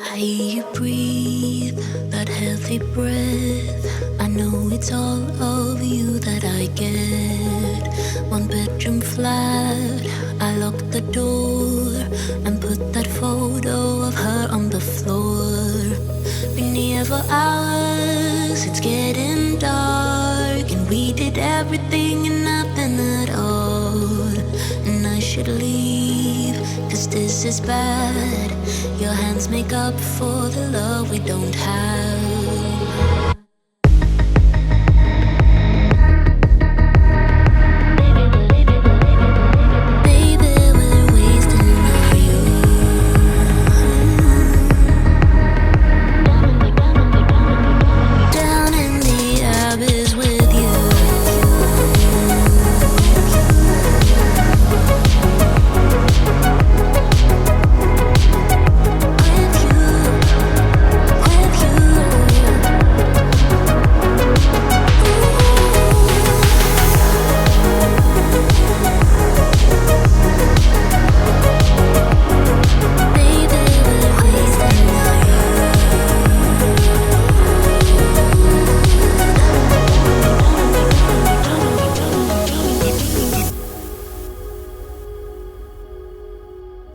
I hear you breathe that healthy breath. I know it's all of you that I get. One bedroom flat, I lock the door and put that photo of her on the floor. Been here for hours, it's getting dark, and we did everything and nothing at all. And I should leave, 'cause this is bad. Your hands make up for the love we don't have.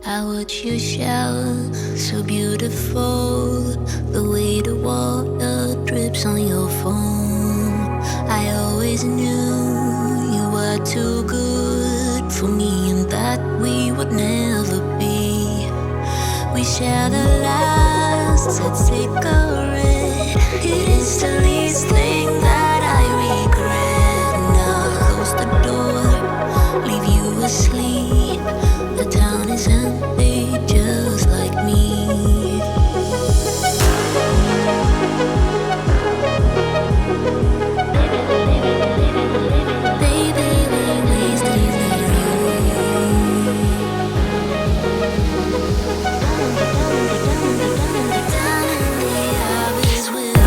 I watch you shower, so beautiful. The way the water drips on your phone. I always knew you were too good for me, and that we would never be. We share the last set cigarette. It is the least thing that I regret. Now close the door, leave you asleep. The town is empty, just like me. Baby, we're wasting down in the abyss with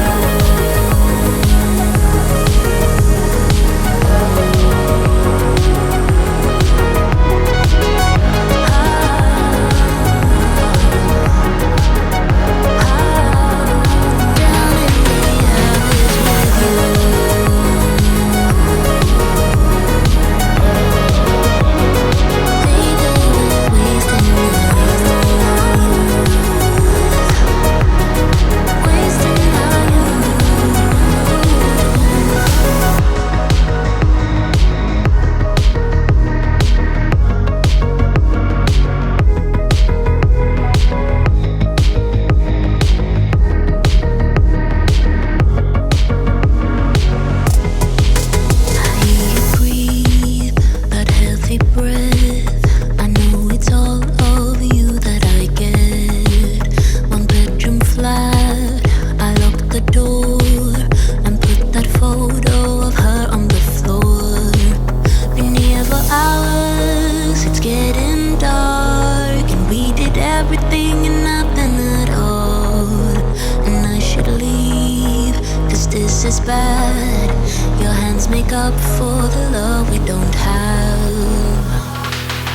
is bad. Your hands make up for the love we don't have.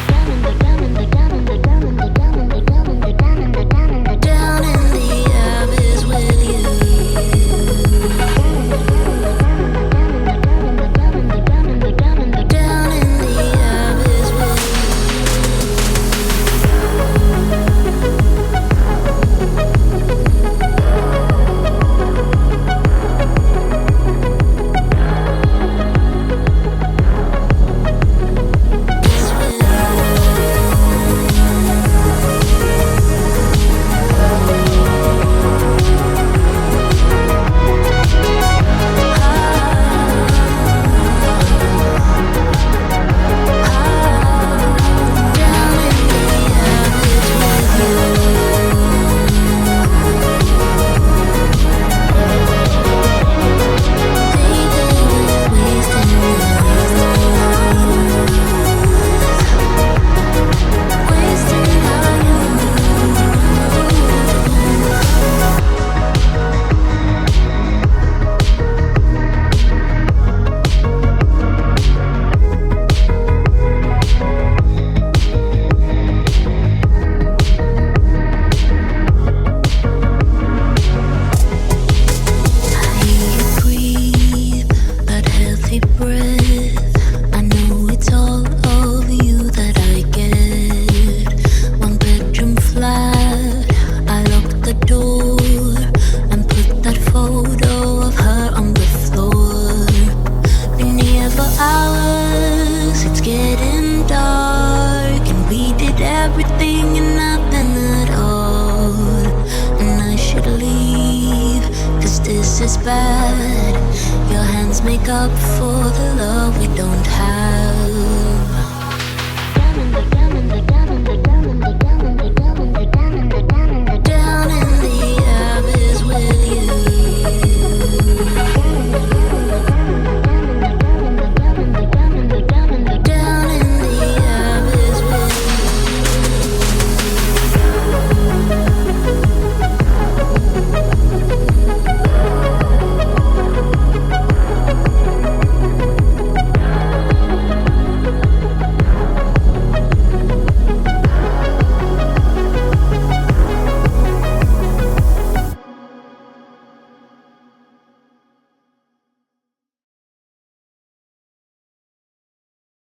Down in the abyss with you. Down in the abyss with you. bad. Your hands make up for the love we don't have.